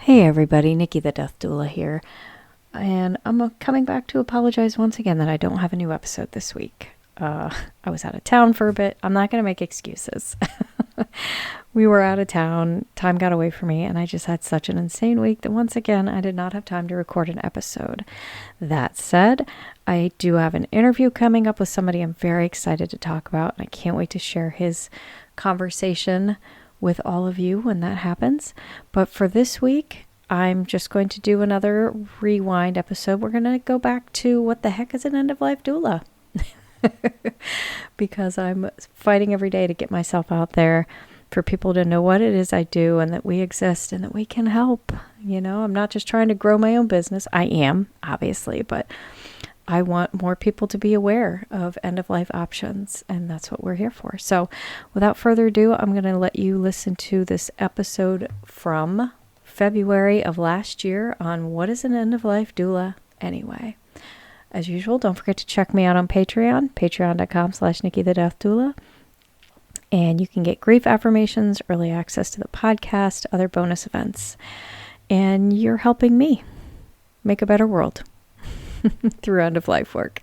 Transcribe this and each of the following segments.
Hey everybody, Nikki the Death Doula here, and I'm coming back to apologize once again that I don't have a new episode this week. I was out of town for a bit. I'm not going to make excuses. We were out of town, time got away from me, and I just had such an insane week that once again I did not have time to record an episode. That said, I do have an interview coming up with somebody I'm very excited to talk about, and I can't wait to share his conversation with all of you when that happens. But for this week, I'm just going to do another rewind episode. We're going to go back to what the heck is an end-of-life doula? Because I'm fighting every day to get myself out there for people to know what it is I do and that we exist and that we can help. You know, I'm not just trying to grow my own business. I am, obviously, but I want more people to be aware of end-of-life options, and that's what we're here for. So without further ado, I'm going to let you listen to this episode from February of last year on what is an end-of-life doula anyway. As usual, don't forget to check me out on Patreon, patreon.com/Nikki the Death Doula. And you can get grief affirmations, early access to the podcast, other bonus events. And you're helping me make a better world through end-of-life work.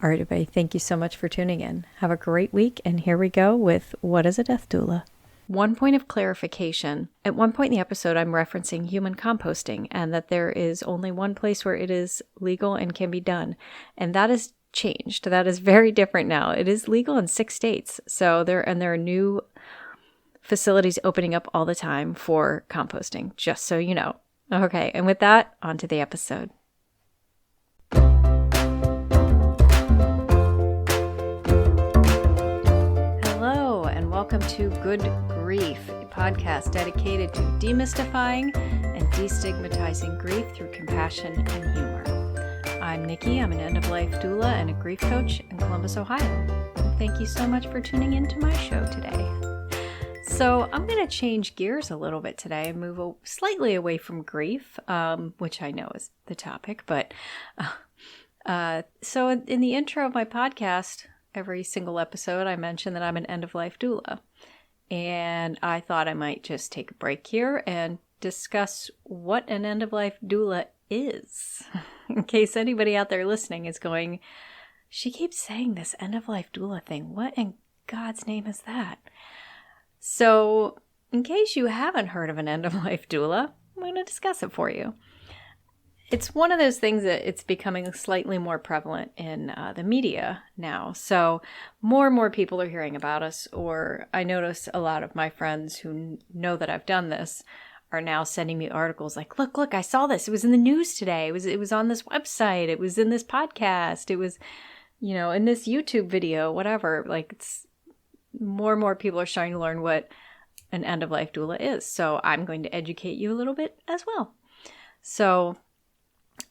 All right, everybody, thank you so much for tuning in. Have a great week, and here we go with What is a Death Doula? One point of clarification. At one point in the episode, I'm referencing human composting and that there is only one place where it is legal and can be done. And that has changed. That is very different now. It is legal in 6 states. So there are new facilities opening up all the time for composting, just so you know. Okay, and with that, on to the episode. Hello, and welcome to Good Grief, a podcast dedicated to demystifying and destigmatizing grief through compassion and humor. I'm Nikki. I'm an end-of-life doula and a grief coach in Columbus, Ohio. Thank you so much for tuning into my show today. So I'm going to change gears a little bit today and move slightly away from grief, which I know is the topic. But so in the intro of my podcast, every single episode, I mention that I'm an end-of-life doula. And I thought I might just take a break here and discuss what an end-of-life doula is. In case anybody out there listening is going, she keeps saying this end-of-life doula thing. What in God's name is that? So in case you haven't heard of an end-of-life doula, I'm going to discuss it for you. It's one of those things that it's becoming slightly more prevalent in the media now. So more and more people are hearing about us, or I notice a lot of my friends who know that I've done this are now sending me articles like, look, I saw this. It was in the news today. It was on this website. It was in this podcast. It was, in this YouTube video, whatever. Like, it's more and more people are starting to learn what an end-of-life doula is. So I'm going to educate you a little bit as well. So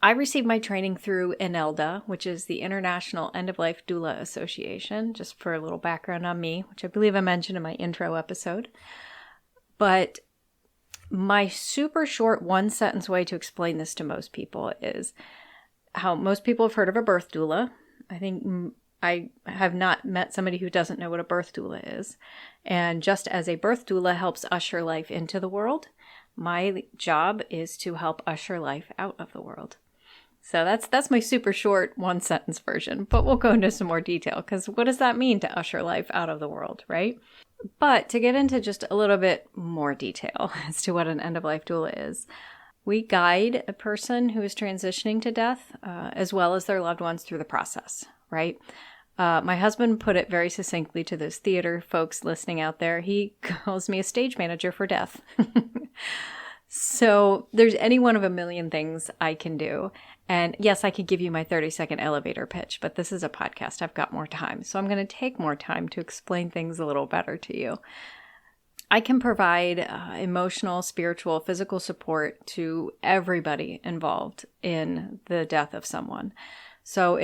I received my training through INELDA, which is the International End-of-Life Doula Association, just for a little background on me, which I believe I mentioned in my intro episode. But my super short one-sentence way to explain this to most people is how most people have heard of a birth doula. I think I have not met somebody who doesn't know what a birth doula is. And just as a birth doula helps usher life into the world, my job is to help usher life out of the world. So that's my super short one-sentence version, but we'll go into some more detail, because what does that mean to usher life out of the world, right? But to get into just a little bit more detail as to what an end-of-life doula is, we guide a person who is transitioning to death, as well as their loved ones through the process, right? My husband put it very succinctly to those theater folks listening out there. He calls me a stage manager for death. So there's any one of a million things I can do. And yes, I could give you my 30-second elevator pitch, but this is a podcast. I've got more time. So I'm going to take more time to explain things a little better to you. I can provide emotional, spiritual, physical support to everybody involved in the death of someone. So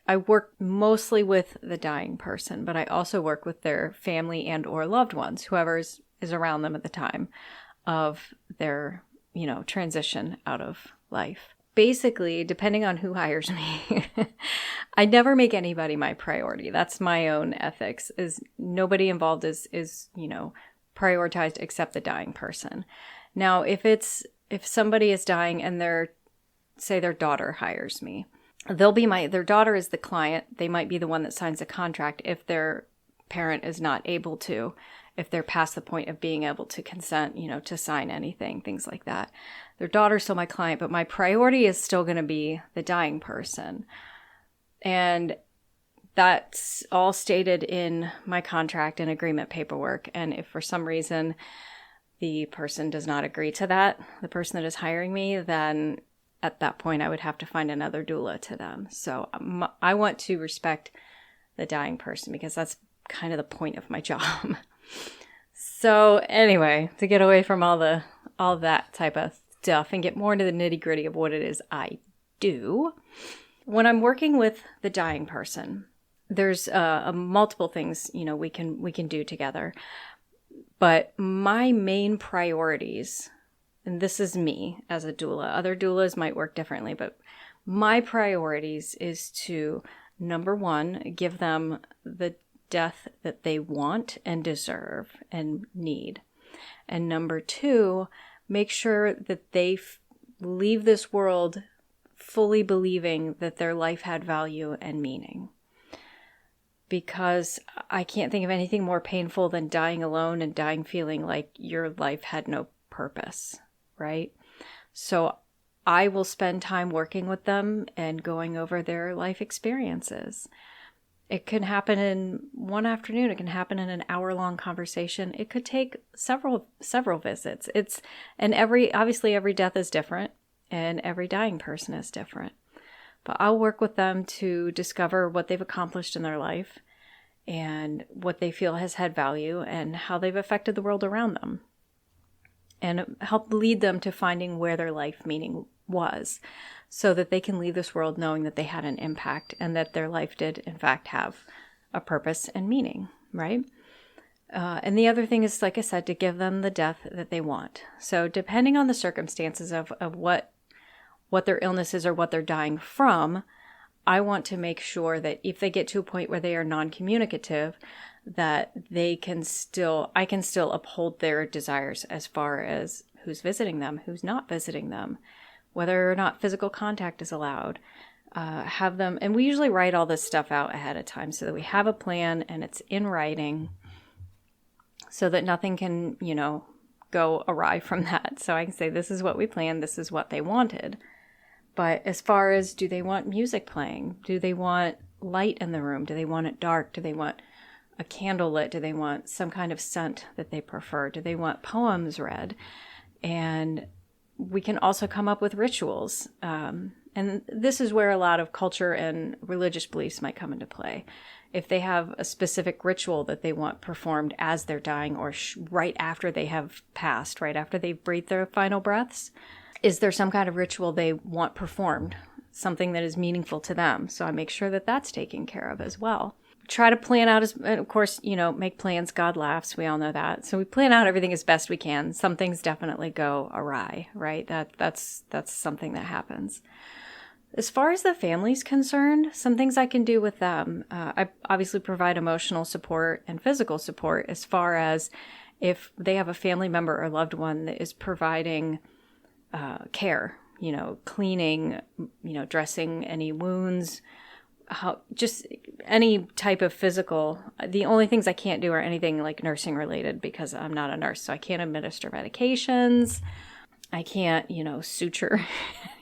I work mostly with the dying person, but I also work with their family and or loved ones, whoever is around them at the time of their, transition out of life. Basically, depending on who hires me, I never make anybody my priority. That's my own ethics, is nobody involved is prioritized except the dying person. Now, if it's if somebody is dying and say their daughter hires me, their daughter is the client. They might be the one that signs a contract if their parent is not able to, if they're past the point of being able to consent, to sign anything, things like that. Their daughter's still my client, but my priority is still going to be the dying person. And that's all stated in my contract and agreement paperwork. And if for some reason the person does not agree to that, the person that is hiring me, then at that point I would have to find another doula to them. So I want to respect the dying person because that's kind of the point of my job. So anyway, to get away from all that type of stuff and get more into the nitty-gritty of what it is I do, when I'm working with the dying person, there's multiple things we can do together. But my main priorities, and this is me as a doula, other doulas might work differently, but my priorities is to, number one, give them the death that they want and deserve and need. And number two, make sure that they leave this world fully believing that their life had value and meaning. Because I can't think of anything more painful than dying alone and dying feeling like your life had no purpose, right? So I will spend time working with them and going over their life experiences. It can happen in one afternoon. It can happen in an hour-long conversation. It could take several visits. Obviously every death is different and every dying person is different. But I'll work with them to discover what they've accomplished in their life and what they feel has had value and how they've affected the world around them, and help lead them to finding where their life meaning was, so that they can leave this world knowing that they had an impact and that their life did, in fact, have a purpose and meaning, right? And the other thing is, like I said, to give them the death that they want. So depending on the circumstances of what their illness is or what they're dying from, I want to make sure that if they get to a point where they are non-communicative, that I can still uphold their desires as far as who's visiting them, who's not visiting them, whether or not physical contact is allowed. Have them, and we usually write all this stuff out ahead of time so that we have a plan and it's in writing so that nothing can, go awry from that. So I can say, this is what we planned, this is what they wanted. But as far as, do they want music playing? Do they want light in the room? Do they want it dark? Do they want a candle lit? Do they want some kind of scent that they prefer? Do they want poems read? And we can also come up with rituals. And this is where a lot of culture and religious beliefs might come into play. If they have a specific ritual that they want performed as they're dying or right after they have passed, right after they've breathed their final breaths, is there some kind of ritual they want performed, something that is meaningful to them? So I make sure that that's taken care of as well. Try to plan out, of course, make plans. God laughs. We all know that. So we plan out everything as best we can. Some things definitely go awry, right? That's something that happens. As far as the family's concerned, some things I can do with them. I obviously provide emotional support and physical support as far as if they have a family member or loved one that is providing care, cleaning, dressing any wounds, just any type of physical. The only things I can't do are anything like nursing related because I'm not a nurse. So I can't administer medications. I can't, suture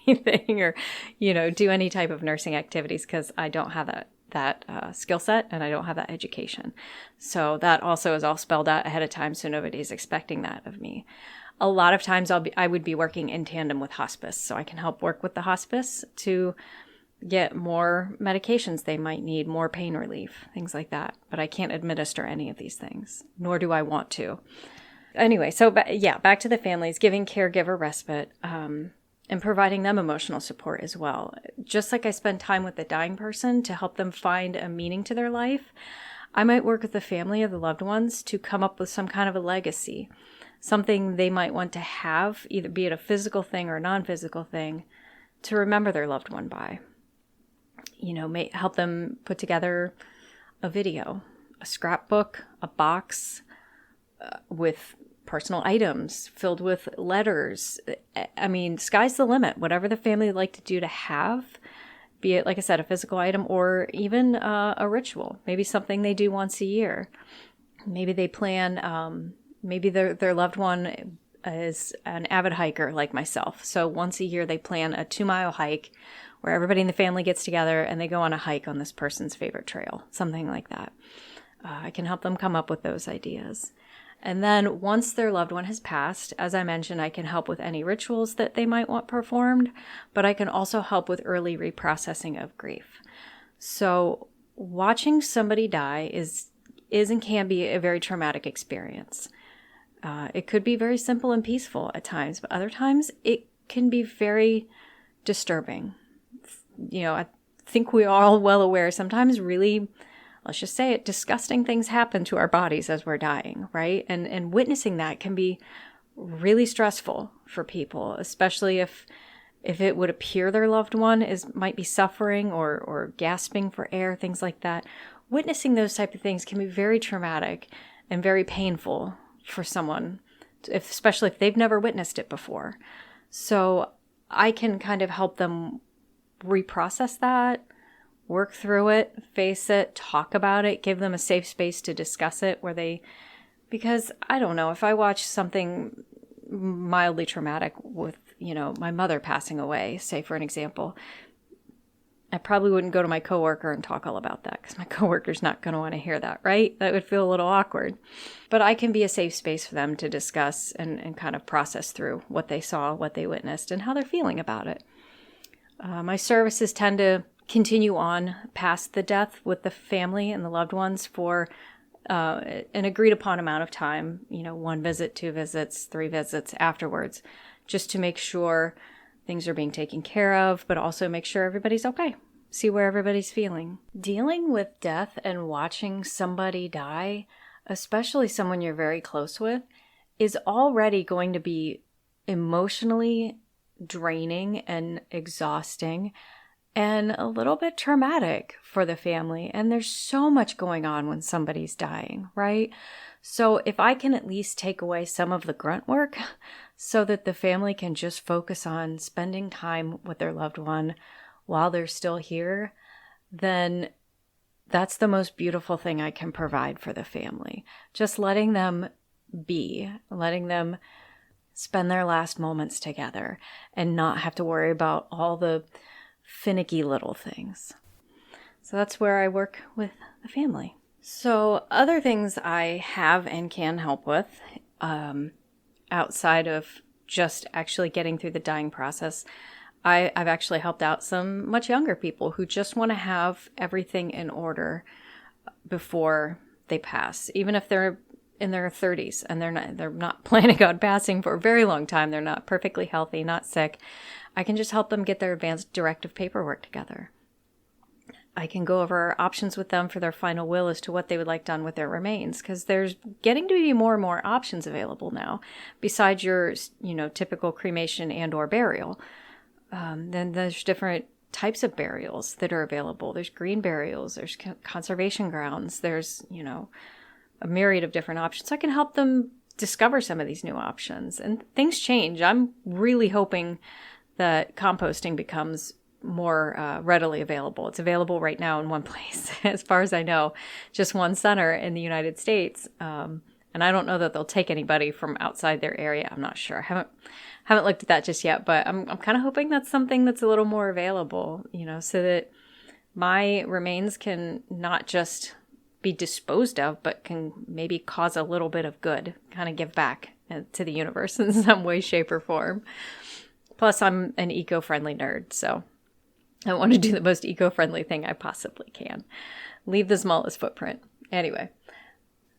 anything or, do any type of nursing activities because I don't have that skill set and I don't have that education. So that also is all spelled out ahead of time. So nobody's expecting that of me. A lot of times I would be working in tandem with hospice. So I can help work with the hospice to get more medications they might need, more pain relief, things like that. But I can't administer any of these things, nor do I want to. Anyway, so back to the families, giving caregiver respite and providing them emotional support as well. Just like I spend time with the dying person to help them find a meaning to their life, I might work with the family of the loved ones to come up with some kind of a legacy, something they might want to have, either be it a physical thing or a non-physical thing, to remember their loved one by. Help them put together a video, a scrapbook, a box with personal items filled with letters. I mean, sky's the limit. Whatever the family would like to do to have, be it, like I said, a physical item or even a ritual, maybe something they do once a year. Maybe they plan, maybe their loved one is an avid hiker like myself. So once a year they plan a 2-mile hike where everybody in the family gets together and they go on a hike on this person's favorite trail, something like that. I can help them come up with those ideas. And then once their loved one has passed, as I mentioned, I can help with any rituals that they might want performed, but I can also help with early reprocessing of grief. So watching somebody die is and can be a very traumatic experience. It could be very simple and peaceful at times, but other times it can be very disturbing. I think we are all well aware sometimes really, let's just say it, disgusting things happen to our bodies as we're dying, right? And witnessing that can be really stressful for people, especially if it would appear their loved one might be suffering or gasping for air, things like that. Witnessing those type of things can be very traumatic and very painful for someone, especially if they've never witnessed it before. So I can kind of help them reprocess that, work through it, face it, talk about it, give them a safe space to discuss it because I don't know, if I watch something mildly traumatic with, my mother passing away, say for an example, I probably wouldn't go to my coworker and talk all about that because my coworker's not going to want to hear that, right? That would feel a little awkward. But I can be a safe space for them to discuss and kind of process through what they saw, what they witnessed, and how they're feeling about it. My services tend to continue on past the death with the family and the loved ones for an agreed upon amount of time, 1 visit, 2 visits, 3 visits afterwards, just to make sure things are being taken care of, but also make sure everybody's okay. See where everybody's feeling. Dealing with death and watching somebody die, especially someone you're very close with, is already going to be emotionally draining and exhausting and a little bit traumatic for the family. And there's so much going on when somebody's dying, right? So if I can at least take away some of the grunt work so that the family can just focus on spending time with their loved one while they're still here, then that's the most beautiful thing I can provide for the family. Just letting them be, letting them spend their last moments together and not have to worry about all the finicky little things. So that's where I work with the family. So other things I have and can help with, outside of just actually getting through the dying process, I've actually helped out some much younger people who just want to have everything in order before they pass, even if they're in their 30s and they're not planning on passing for a very long time. They're not perfectly healthy, not sick. I can just help them get their advanced directive paperwork together. I can go over options with them for their final will as to what they would like done with their remains, because there's getting to be more and more options available now besides your, typical cremation and or burial. Then there's different types of burials that are available. There's green burials, there's conservation grounds, there's, a myriad of different options. So I can help them discover some of these new options. And things change. I'm really hoping that composting becomes more readily available. It's available right now in one place, as far as I know, just one center in the United States. And I don't know that they'll take anybody from outside their area. I'm not sure. I haven't looked at that just yet, but I'm kind of hoping that's something that's a little more available, so that my remains can not just be disposed of, but can maybe cause a little bit of good, kind of give back to the universe in some way, shape, or form. Plus, I'm an eco-friendly nerd, so I want to do the most eco-friendly thing I possibly can. Leave the smallest footprint. Anyway,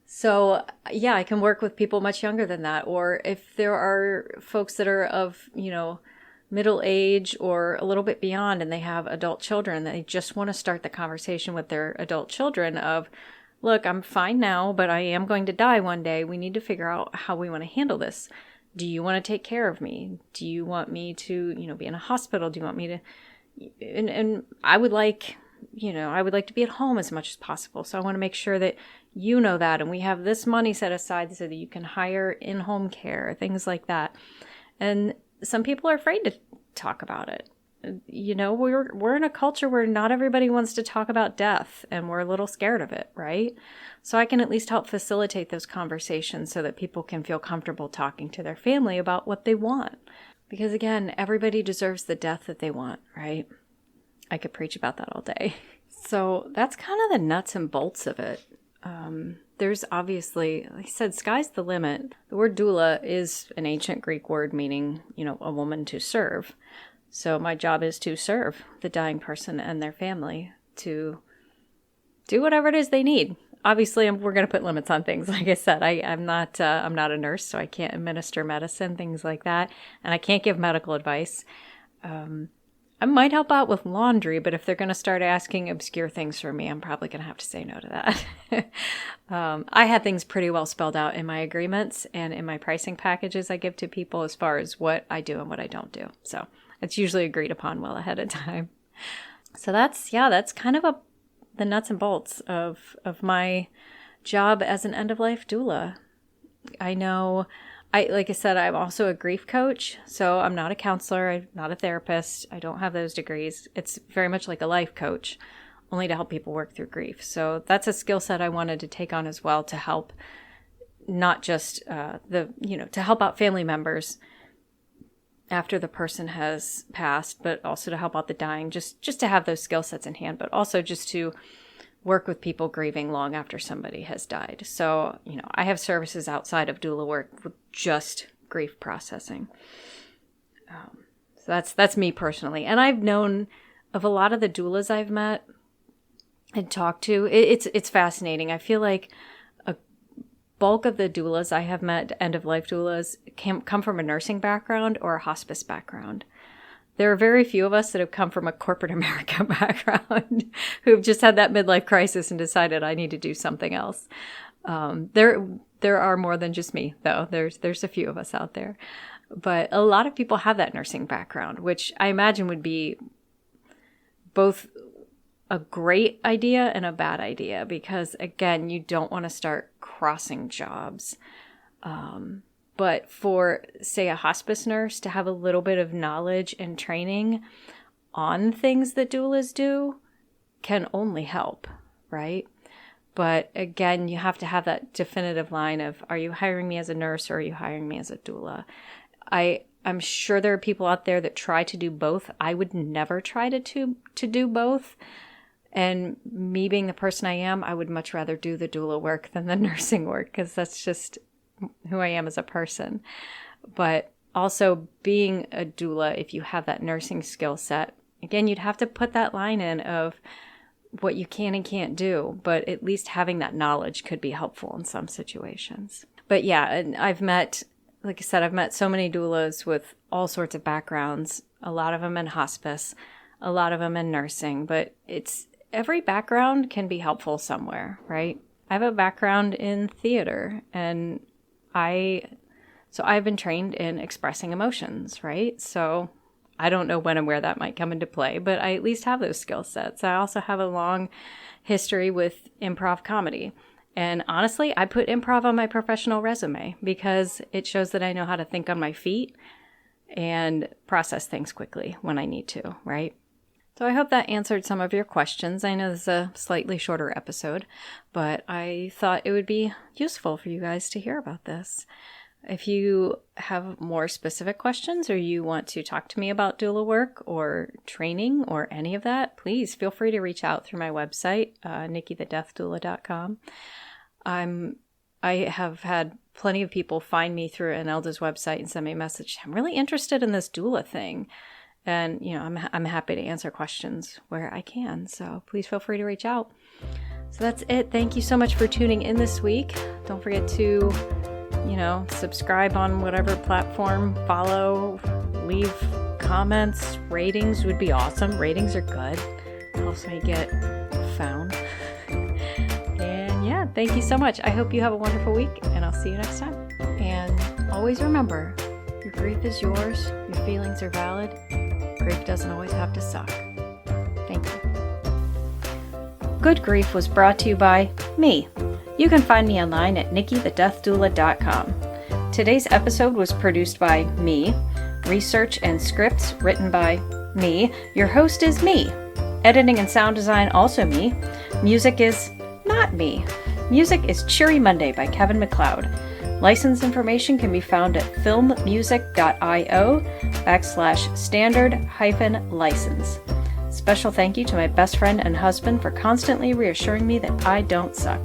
so yeah, I can work with people much younger than that. Or if there are folks that are of, middle age or a little bit beyond and they have adult children, they just want to start the conversation with their adult children of, look, I'm fine now, but I am going to die one day. We need to figure out how we want to handle this. Do you want to take care of me? Do you want me to, be in a hospital? Do you want me to... And I would like I would like to be at home as much as possible. So I want to make sure that you know that. And we have this money set aside so that you can hire in-home care, things like that. And some people are afraid to talk about it. We're in a culture where not everybody wants to talk about death, and we're a little scared of it, right? So I can at least help facilitate those conversations so that people can feel comfortable talking to their family about what they want. Because again, everybody deserves the death that they want, right? I could preach about that all day. So that's kind of the nuts and bolts of it. There's obviously, like I said, sky's the limit. The word doula is an ancient Greek word meaning, a woman to serve. So my job is to serve the dying person and their family to do whatever it is they need. Obviously, we're going to put limits on things. Like I said, I'm not a nurse, so I can't administer medicine, things like that. And I can't give medical advice. I might help out with laundry, but if they're going to start asking obscure things from me, I'm probably going to have to say no to that. I had things pretty well spelled out in my agreements and in my pricing packages I give to people as far as what I do and what I don't do. So it's usually agreed upon well ahead of time. So that's kind of the nuts and bolts of my job as an end-of-life doula. I know, like I said, I'm also a grief coach, so I'm not a counselor, I'm not a therapist, I don't have those degrees. It's very much like a life coach, only to help people work through grief. So that's a skill set I wanted to take on as well to help not just to help out family members after the person has passed, but also to help out the dying, just to have those skill sets in hand, but also just to work with people grieving long after somebody has died. So, I have services outside of doula work with just grief processing. So that's me personally. And I've known of a lot of the doulas I've met and talked to. It's fascinating. I feel like a bulk of the doulas I have met, end-of-life doulas, come from a nursing background or a hospice background. There are very few of us that have come from a corporate America background who've just had that midlife crisis and decided I need to do something else. There are more than just me, though. There's a few of us out there. But a lot of people have that nursing background, which I imagine would be both a great idea and a bad idea because, again, you don't want to start crossing jobs. But for, say, a hospice nurse to have a little bit of knowledge and training on things that doulas do can only help, right? But again, you have to have that definitive line of, are you hiring me as a nurse or are you hiring me as a doula? I'm sure there are people out there that try to do both. I would never try to do both. And me being the person I am, I would much rather do the doula work than the nursing work because that's just who I am as a person. But also being a doula, if you have that nursing skill set, again, you'd have to put that line in of what you can and can't do, but at least having that knowledge could be helpful in some situations. But yeah, and I've met so many doulas with all sorts of backgrounds, a lot of them in hospice, a lot of them in nursing, but every background can be helpful somewhere, right? I have a background in theater and I've been trained in expressing emotions, right? So I don't know when and where that might come into play, but I at least have those skill sets. I also have a long history with improv comedy. And honestly, I put improv on my professional resume because it shows that I know how to think on my feet and process things quickly when I need to, right? So I hope that answered some of your questions. I know this is a slightly shorter episode, but I thought it would be useful for you guys to hear about this. If you have more specific questions or you want to talk to me about doula work or training or any of that, please feel free to reach out through my website, nikkithedeathdoula.com. I have had plenty of people find me through Anelda's website and send me a message. I'm really interested in this doula thing. And, I'm happy to answer questions where I can. So please feel free to reach out. So that's it. Thank you so much for tuning in this week. Don't forget to, subscribe on whatever platform, follow, leave comments. Ratings would be awesome. Ratings are good. Helps me get found. And yeah, thank you so much. I hope you have a wonderful week and I'll see you next time. And always remember, your grief is yours. Your feelings are valid. Grief doesn't always have to suck. Thank you. Good Grief was brought to you by me. You can find me online at nikkithedeathdoula.com. Today's episode was produced by me. Research and scripts written by me. Your host is me. Editing and sound design also me. Music is not me. Music is Cheery Monday by Kevin MacLeod. License information can be found at filmmusic.io/standard-license. Special thank you to my best friend and husband for constantly reassuring me that I don't suck.